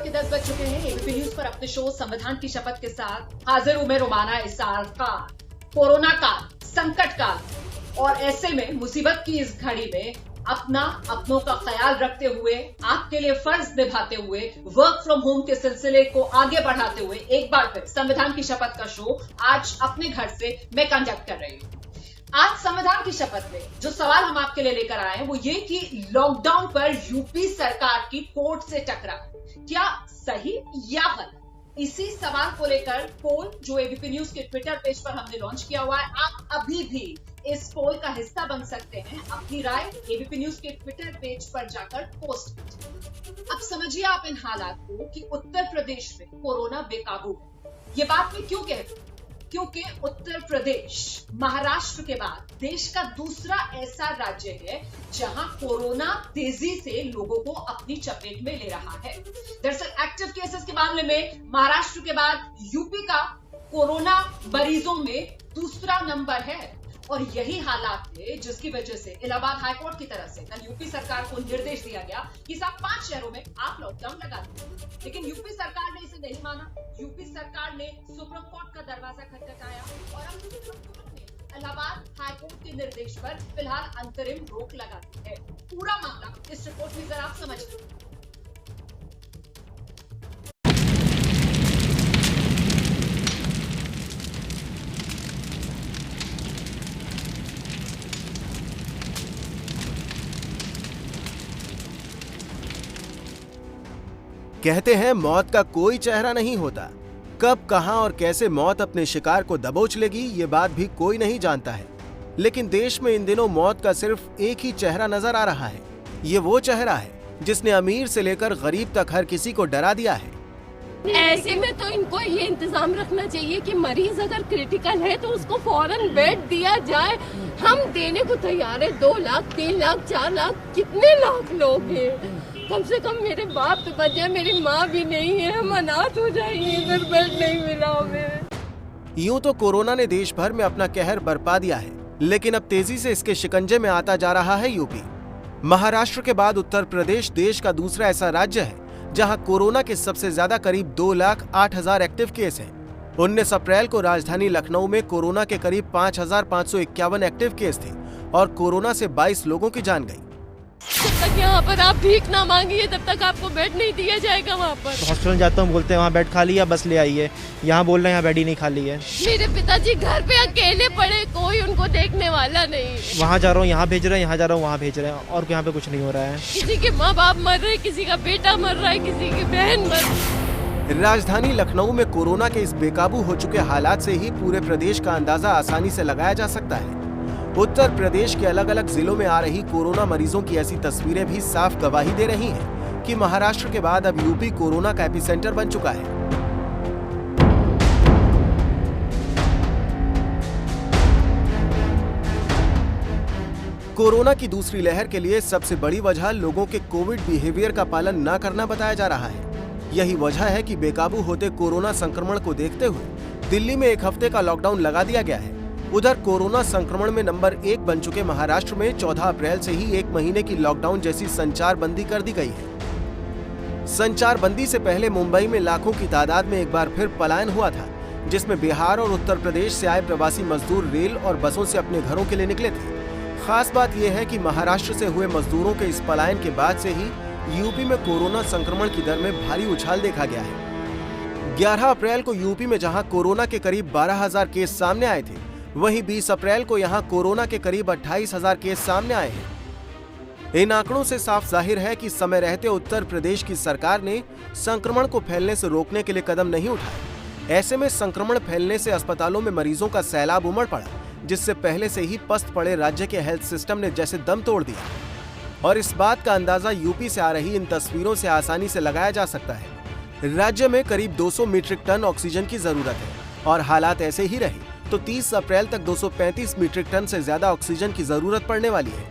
के 10 बज चुके हैं। एबीपी न्यूज पर अपने शो संविधान की शपथ के साथ हाजिर हूं मैं रोमाना इसार खान। कोरोना काल, संकट काल और ऐसे में मुसीबत की इस घड़ी में अपनों का ख्याल रखते हुए, आपके लिए फर्ज निभाते हुए, वर्क फ्रॉम होम के सिलसिले को आगे बढ़ाते हुए एक बार फिर संविधान की शपथ का शो आज अपने घर से मैं कंडक्ट कर रही हूं। आज संविधान की शपथ में जो सवाल हम आपके लिए लेकर आए हैं वो ये कि लॉकडाउन पर यूपी सरकार की कोर्ट से टकराव क्या सही या गलत? इसी सवाल को लेकर पोल जो एबीपी न्यूज के ट्विटर पेज पर हमने लॉन्च किया हुआ है, आप अभी भी इस पोल का हिस्सा बन सकते हैं। अपनी राय एबीपी न्यूज के ट्विटर पेज पर जाकर पोस्ट कीजिए। अब समझिए आप इन हालात को कि उत्तर प्रदेश में कोरोना बेकाबू है। ये बात मैं क्यों कह रही हूं? क्योंकि उत्तर प्रदेश महाराष्ट्र के बाद देश का दूसरा ऐसा राज्य है जहां कोरोना तेजी से लोगों को अपनी चपेट में ले रहा है। दरअसल एक्टिव केसेस के मामले में महाराष्ट्र के बाद यूपी का कोरोना मरीजों में दूसरा नंबर है और यही हालात है जिसकी वजह से इलाहाबाद हाईकोर्ट की तरफ से कल यूपी सरकार को निर्देश दिया गया कि साहब 5 शहरों में आप लॉकडाउन लगा दीजिए। लेकिन यूपी सरकार ने इसे नहीं माना। यूपी सरकार ने सुप्रीम कोर्ट का दरवाजा खटखटाया और अब सुप्रीम कोर्ट ने इलाहाबाद हाईकोर्ट के निर्देश पर फिलहाल अंतरिम रोक लगा दी है। पूरा मामला इस रिपोर्ट में जरा आप समझिए। कहते हैं मौत का कोई चेहरा नहीं होता। कब, कहां और कैसे मौत अपने शिकार को दबोच लेगी ये बात भी कोई नहीं जानता है। लेकिन देश में इन दिनों मौत का सिर्फ एक ही चेहरा नजर आ रहा है। ये वो चेहरा है जिसने अमीर से लेकर गरीब तक हर किसी को डरा दिया है। ऐसे में तो इनको ये इंतजाम रखना चाहिए कि मरीज अगर क्रिटिकल है तो उसको फौरन बेड दिया जाए। हम देने को तैयार है। 2 लाख, 3 लाख, 4 लाख, कितने लाख लोग हैं। कम से कम मेरे बाप तो बच जाए, मेरी माँ भी नहीं है, हम अनाथ हो जाएंगे अगर बेड नहीं मिला हमें। यूं तो कोरोना ने देश भर में अपना कहर बरपा दिया है, लेकिन अब तेजी से इसके शिकंजे में आता जा रहा है यूपी। महाराष्ट्र के बाद उत्तर प्रदेश देश का दूसरा ऐसा राज्य है जहां कोरोना के सबसे ज्यादा करीब 2,08,000 एक्टिव केस हैं। 19 अप्रैल को राजधानी लखनऊ में कोरोना के करीब 5,551 एक्टिव केस थे और कोरोना से 22 लोगों की जान गई। जब तक यहाँ पर आप भीख ना मांगिए तब तक आपको बेड नहीं दिया जाएगा। वहाँ पर हॉस्पिटल जाता हूँ, बोलते हैं वहाँ बेड खाली है, बस ले आइए। यहाँ बोल रहे हैं यहाँ बेड ही नहीं खाली है। मेरे पिताजी घर पे अकेले पड़े, कोई उनको देखने वाला नहीं। वहाँ जा रहा हूँ यहाँ भेज रहे हैं, यहाँ जा रहा हूँ वहाँ भेज रहे हैं, और यहाँ पे कुछ नहीं हो रहा है। किसी के माँ बाप मर रहे, किसी का बेटा मर रहा है, किसी की बहन मर रही है। राजधानी लखनऊ में कोरोना के इस बेकाबू हो चुके हालात से ही पूरे प्रदेश का अंदाजा आसानी से लगाया जा सकता है। उत्तर प्रदेश के अलग अलग जिलों में आ रही कोरोना मरीजों की ऐसी तस्वीरें भी साफ गवाही दे रही हैं कि महाराष्ट्र के बाद अब यूपी कोरोना का एपिसेंटर बन चुका है। कोरोना की दूसरी लहर के लिए सबसे बड़ी वजह लोगों के कोविड बिहेवियर का पालन न करना बताया जा रहा है। यही वजह है कि बेकाबू होते कोरोना संक्रमण को देखते हुए दिल्ली में 1 हफ्ते का लॉकडाउन लगा दिया गया है। उधर कोरोना संक्रमण में नंबर 1 बन चुके महाराष्ट्र में 14 अप्रैल से ही 1 महीने की लॉकडाउन जैसी संचार बंदी कर दी गई है। संचार बंदी से पहले मुंबई में लाखों की तादाद में एक बार फिर पलायन हुआ था, जिसमें बिहार और उत्तर प्रदेश से आए प्रवासी मजदूर रेल और बसों से अपने घरों के लिए निकले थे। खास बात यह है कि महाराष्ट्र से हुए मजदूरों के इस पलायन के बाद से ही यूपी में कोरोना संक्रमण की दर में भारी उछाल देखा गया है। 11 अप्रैल को यूपी में जहां कोरोना के करीब 12,000 केस सामने आए थे, वहीं 20 अप्रैल को यहां कोरोना के करीब 28,000 केस सामने आए हैं। इन आंकड़ों से साफ जाहिर है कि समय रहते उत्तर प्रदेश की सरकार ने संक्रमण को फैलने से रोकने के लिए कदम नहीं उठाए। ऐसे में संक्रमण फैलने से अस्पतालों में मरीजों का सैलाब उमड़ पड़ा, जिससे पहले से ही पस्त पड़े राज्य के हेल्थ सिस्टम ने जैसे दम तोड़ दिया। और इस बात का अंदाजा यूपी से आ रही इन तस्वीरों से आसानी से लगाया जा सकता है। राज्य में करीब 200 मीट्रिक टन ऑक्सीजन की जरूरत है और हालात ऐसे ही रहे तो 30 अप्रैल तक 235 मीट्रिक टन से ज्यादा ऑक्सीजन की जरूरत पड़ने वाली है।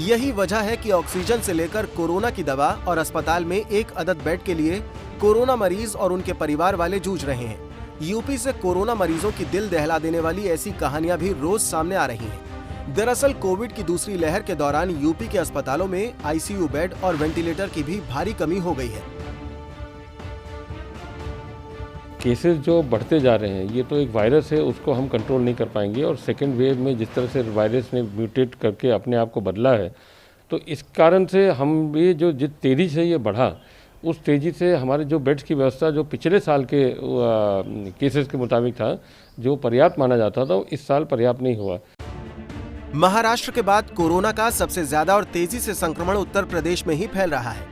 यही वजह है कि ऑक्सीजन से लेकर कोरोना की दवा और अस्पताल में एक अदद बेड के लिए कोरोना मरीज और उनके परिवार वाले जूझ रहे हैं। यूपी से कोरोना मरीजों की दिल दहला देने वाली ऐसी कहानियां भी रोज सामने आ रही हैं। दरअसल कोविड की दूसरी लहर के दौरान यूपी के अस्पतालों में आईसीयू बेड और वेंटिलेटर की भी भारी कमी हो गई है। केसेस जो बढ़ते जा रहे हैं, ये तो एक वायरस है, उसको हम कंट्रोल नहीं कर पाएंगे। और सेकेंड वेव में जिस तरह से वायरस ने म्यूटेट करके अपने आप को बदला है, तो इस कारण से हम ये जो जिस तेज़ी से ये बढ़ा, उस तेज़ी से हमारे जो बेड्स की व्यवस्था जो पिछले साल के केसेस के मुताबिक था, जो पर्याप्त माना जाता था, वो इस साल पर्याप्त नहीं हुआ। महाराष्ट्र के बाद कोरोना का सबसे ज्यादा और तेजी से संक्रमण उत्तर प्रदेश में ही फैल रहा है।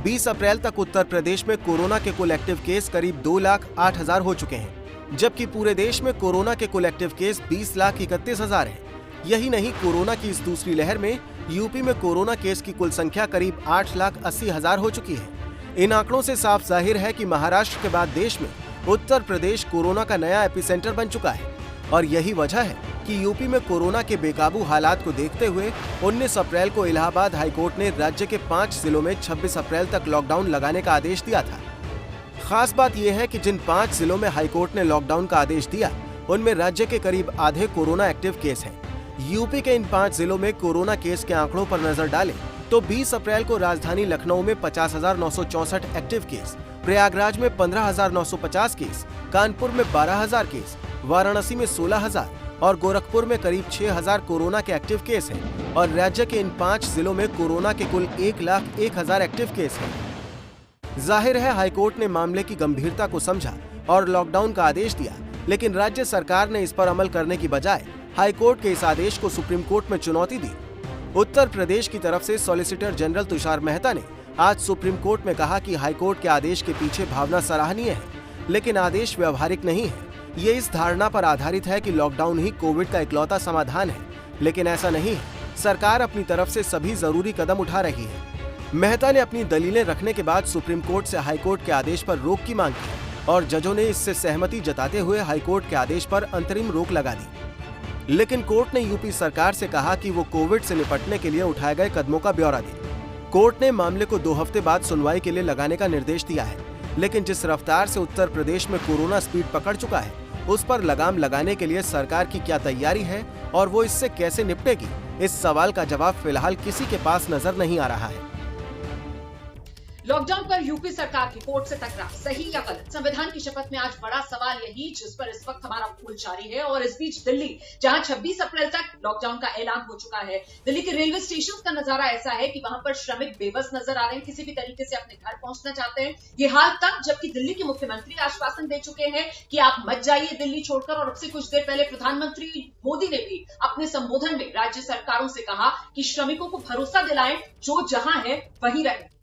20 अप्रैल तक उत्तर प्रदेश में कोरोना के कुल एक्टिव केस करीब 2,08,000 हो चुके हैं, जबकि पूरे देश में कोरोना के कुल एक्टिव केस 20,31,000 हैं। यही नहीं, कोरोना की इस दूसरी लहर में यूपी में कोरोना केस की कुल संख्या करीब 8,80,000 हो चुकी है। इन आंकड़ों से साफ जाहिर है कि महाराष्ट्र के बाद देश में उत्तर प्रदेश कोरोना का नया एपिसेंटर बन चुका है। और यही वजह है कि यूपी में कोरोना के बेकाबू हालात को देखते हुए 19 अप्रैल को इलाहाबाद हाईकोर्ट ने राज्य के 5 जिलों में 26 अप्रैल तक लॉकडाउन लगाने का आदेश दिया था। खास बात यह है कि जिन 5 जिलों में हाईकोर्ट ने लॉकडाउन का आदेश दिया, उनमें राज्य के करीब आधे कोरोना एक्टिव केस हैं। यूपी के इन 5 जिलों में कोरोना केस के आंकड़ों पर नजर डालें तो 20 अप्रैल को राजधानी लखनऊ में 50,964 एक्टिव केस, प्रयागराज में 15,950 केस, कानपुर में 12,000 केस, वाराणसी में 16,000 और गोरखपुर में करीब 6,000 कोरोना के एक्टिव केस हैं। और राज्य के इन 5 जिलों में कोरोना के कुल 1,01,000 एक्टिव केस हैं। जाहिर है, हाईकोर्ट ने मामले की गंभीरता को समझा और लॉकडाउन का आदेश दिया, लेकिन राज्य सरकार ने इस पर अमल करने की बजाय हाईकोर्ट के इस आदेश को सुप्रीम कोर्ट में चुनौती दी। उत्तर प्रदेश की तरफ से सॉलिसिटर जनरल तुषार मेहता ने आज सुप्रीम कोर्ट में कहा कि हाईकोर्ट के आदेश के पीछे भावना सराहनीय है, लेकिन आदेश व्यवहारिक नहीं है। ये इस धारणा पर आधारित है कि लॉकडाउन ही कोविड का इकलौता समाधान है, लेकिन ऐसा नहीं है। सरकार अपनी तरफ से सभी जरूरी कदम उठा रही है। मेहता ने अपनी दलीलें रखने के बाद सुप्रीम कोर्ट से हाईकोर्ट के आदेश पर रोक की मांग की और जजों ने इससे सहमति जताते हुए हाईकोर्ट के आदेश पर अंतरिम रोक लगा दी। लेकिन कोर्ट ने यूपी सरकार से कहा कि वो कोविड से निपटने के लिए उठाए गए कदमों का ब्यौरा दे। कोर्ट ने मामले को 2 हफ्ते बाद सुनवाई के लिए लगाने का निर्देश दिया है, लेकिन जिस रफ्तार से उत्तर प्रदेश में कोरोना स्पीड पकड़ चुका है, उस पर लगाम लगाने के लिए सरकार की क्या तैयारी है और वो इससे कैसे निपटेगी, इस सवाल का जवाब फिलहाल किसी के पास नजर नहीं आ रहा है। लॉकडाउन पर यूपी सरकार की कोर्ट से टकराव सही या गलत? संविधान की शपथ में आज बड़ा सवाल यही जिस पर इस वक्त हमारा पोल जारी है। और इस बीच दिल्ली, जहां 26 अप्रैल तक लॉकडाउन का ऐलान हो चुका है, दिल्ली के रेलवे स्टेशन का नजारा ऐसा है कि वहां पर श्रमिक बेबस नजर आ रहे हैं, किसी भी तरीके से अपने घर पहुंचना चाहते हैं। ये हाल तक जबकि दिल्ली के मुख्यमंत्री आश्वासन दे चुके हैं कि आप मत जाइए दिल्ली छोड़कर। और अब से कुछ देर पहले प्रधानमंत्री मोदी ने भी अपने संबोधन में राज्य सरकारों से कहा कि श्रमिकों को भरोसा दिलाएं, जो जहां है वहीं रहे।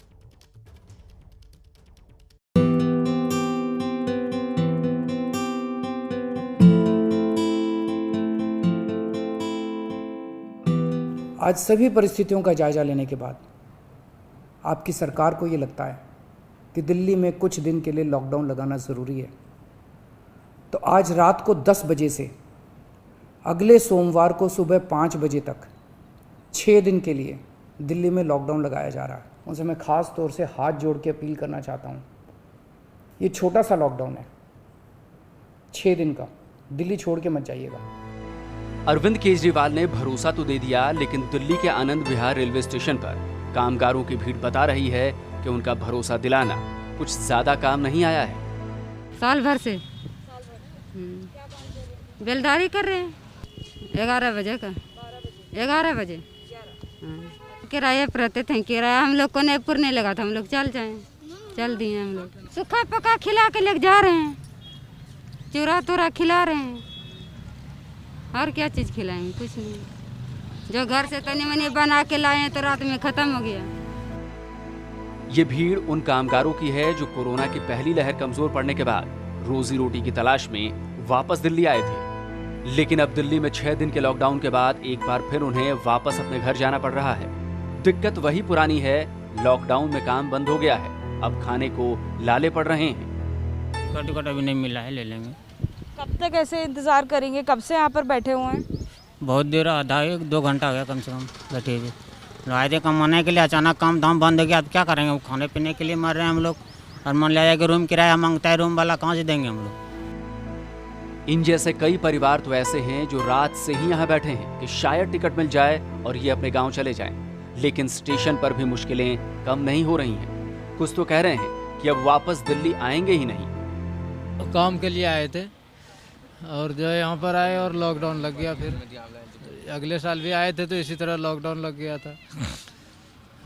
आज सभी परिस्थितियों का जायजा लेने के बाद आपकी सरकार को ये लगता है कि दिल्ली में कुछ दिन के लिए लॉकडाउन लगाना ज़रूरी है, तो आज रात को 10 बजे से अगले सोमवार को सुबह 5 बजे तक 6 दिन के लिए दिल्ली में लॉकडाउन लगाया जा रहा है। उनसे मैं ख़ास तौर से हाथ जोड़ के अपील करना चाहता हूँ, ये छोटा सा लॉकडाउन है, 6 दिन का, दिल्ली छोड़ के मत जाइएगा। अरविंद केजरीवाल ने भरोसा तो दे दिया, लेकिन दिल्ली के आनंद विहार रेलवे स्टेशन पर कामगारों की भीड़ बता रही है कि उनका भरोसा दिलाना कुछ ज्यादा काम नहीं आया है। साल भर से बेलदारी कर रहे हैं, 11 बजे का 11 बजे किराया प्रति थे। किराया हम लोग को नहीं नहीं लगा था, हम लोग चल दिए। हम लोग सूखा पका खिला के लेके जा रहे हैं, चूरा तूरा खिला रहे हैं, और क्या चीज़ खिलाएंगे? कुछ नहीं, जो घर से तनी मनी बना के लाए हैं तो रात में खत्म हो गया। ये भीड़ उन कामगारों की है जो कोरोना की पहली लहर कमजोर पड़ने के बाद रोजी रोटी की तलाश में वापस दिल्ली आए थे, लेकिन अब दिल्ली में 6 दिन के लॉकडाउन के बाद एक बार फिर उन्हें वापस अपने घर जाना पड़ रहा है। दिक्कत वही पुरानी है, लॉकडाउन में काम बंद हो गया है, अब खाने को लाले पड़ रहे हैं। टिकट अभी नहीं मिला है, ले लेंगे। कब तक ऐसे इंतजार करेंगे? कब से यहाँ पर बैठे हुए हैं? बहुत देर, आधा 1-2 घंटा हो गया कम से कम बैठे हुए। आए थे कमाने के लिए, अचानक काम धाम बंद हो गया, अब क्या करेंगे? खाने पीने के लिए मर रहे हैं हम लोग, और मान लिया कि रूम किराया मांगता है, रूम वाला कहाँ से देंगे हम लोग? इन जैसे कई परिवार तो ऐसे हैं जो रात से ही यहाँ बैठे हैं कि शायद टिकट मिल जाए और ये अपने गाँव चले जाएं, लेकिन स्टेशन पर भी मुश्किलें कम नहीं हो रही हैं। कुछ तो कह रहे हैं कि अब वापस दिल्ली आएंगे ही नहीं। काम के लिए आए थे और जो है यहाँ पर आए और लॉकडाउन लग गया। फिर अगले साल भी आए थे तो इसी तरह लॉकडाउन लग गया था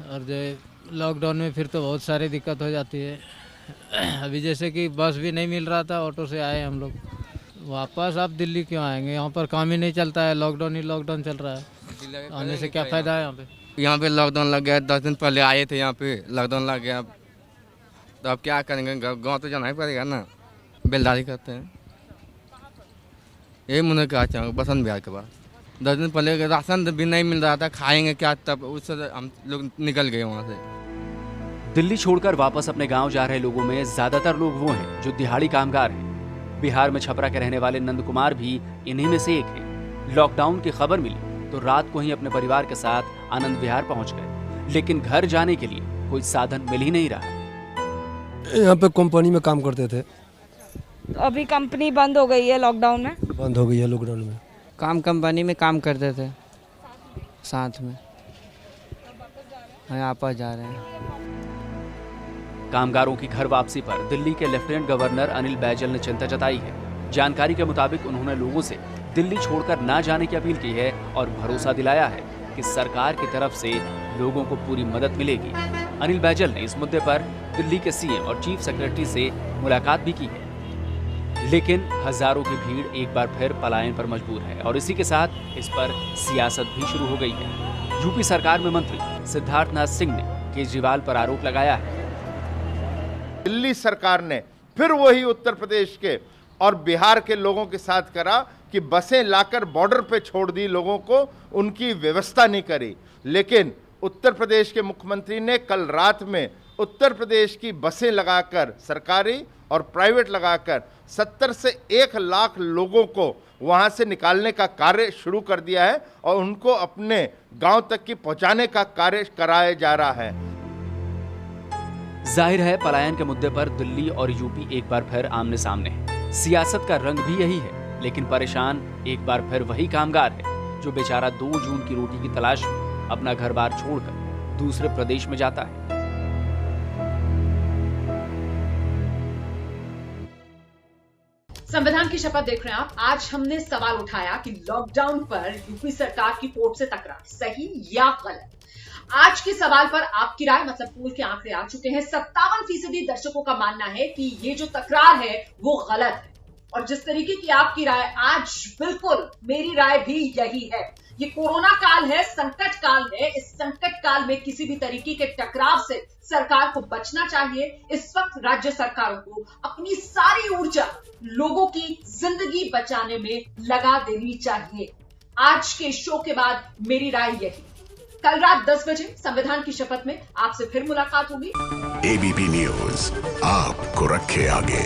और जो है लॉकडाउन में फिर तो बहुत सारी दिक्कत हो जाती है। अभी जैसे कि बस भी नहीं मिल रहा था, ऑटो से आए हम लोग। वापस आप दिल्ली क्यों आएंगे, यहाँ पर काम ही नहीं चलता है, लॉकडाउन ही लॉकडाउन चल रहा है, आने से क्या फ़ायदा है यहाँ पे। यहाँ पे लॉकडाउन लग गया, 10 दिन पहले आए थे, यहाँ पे लॉकडाउन लग गया, तो अब क्या करेंगे, गाँव तो जाना ही पड़ेगा ना, बेलदारी करते हैं। यही मुझे क्या चाहूँगा बसंत बिहार के बाद 10 दिन पहले राशन भी नहीं मिल रहा था, खाएंगे क्या, तब उससे हम लोग निकल गए वहाँ से। दिल्ली छोड़कर वापस अपने गांव जा रहे लोगों में ज्यादातर लोग वो हैं जो दिहाड़ी कामगार हैं। बिहार में छपरा के रहने वाले नंद कुमार भी इन्हीं में से एक हैं। लॉकडाउन की खबर मिली तो रात को ही अपने परिवार के साथ आनंद विहार पहुंच गए, लेकिन घर जाने के लिए कोई साधन मिल ही नहीं रहा। यहाँ पे कंपनी में काम करते थे, तो अभी कंपनी बंद हो गई है लॉकडाउन में। बंद हो गई है लॉकडाउन में। काम कंपनी में काम करते थे साथ में, वापस जा रहे हैं। कामगारों की घर वापसी पर दिल्ली के लेफ्टिनेंट गवर्नर अनिल बैजल ने चिंता जताई है। जानकारी के मुताबिक उन्होंने लोगों से दिल्ली छोड़कर ना जाने की अपील की है और भरोसा दिलाया है कि सरकार की तरफ से लोगों को पूरी मदद मिलेगी। अनिल बैजल ने इस मुद्दे पर दिल्ली के सीएम और चीफ सेक्रेटरी से मुलाकात भी की है, लेकिन हजारों की भीड़ एक बार फिर पलायन पर मजबूर है और इसी के साथ इस पर सियासत भी शुरू हो गई है। यूपी सरकार में मंत्री सिद्धार्थनाथ सिंह ने केजरीवाल पर आरोप लगाया है। दिल्ली सरकार ने फिर वही उत्तर प्रदेश के और बिहार के लोगों के साथ करा कि बसें लाकर बॉर्डर पे छोड़ दी लोगों को, उनकी व्यवस्था नहीं करी। लेकिन उत्तर प्रदेश के मुख्यमंत्री ने कल रात में उत्तर प्रदेश की बसें लगाकर, सरकारी और प्राइवेट लगाकर 70 से 1 लाख लोगों को वहां से निकालने का कार्य शुरू कर दिया है और उनको अपने गांव तक की पहुंचाने का कार्य कराया जा रहा है। जाहिर है पलायन के मुद्दे पर दिल्ली और यूपी एक बार फिर आमने सामने है। सियासत का रंग भी यही है, लेकिन परेशान एक बार फिर वही कामगार है जो बेचारा 2 जून की रोटी की तलाश में अपना घर बार छोड़कर दूसरे प्रदेश में जाता है। संविधान की शपथ देख रहे हैं आप। आज हमने सवाल उठाया कि लॉकडाउन पर यूपी सरकार की कोर्ट से तकरार सही या गलत। आज के सवाल पर आपकी राय, मतलब पोल के आंकड़े आ चुके हैं। 57% दर्शकों का मानना है कि ये जो तकरार है वो गलत है, और जिस तरीके की आपकी राय आज, बिल्कुल मेरी राय भी यही है। ये कोरोना काल है, संकट काल है। इस संकट काल में किसी भी तरीके के टकराव से सरकार को बचना चाहिए। इस वक्त राज्य सरकारों को अपनी सारी ऊर्जा लोगों की जिंदगी बचाने में लगा देनी चाहिए। आज के शो के बाद मेरी राय यही। कल रात 10 बजे संविधान की शपथ में आपसे फिर मुलाकात होगी। एबीपी न्यूज़ आपको रखे आगे।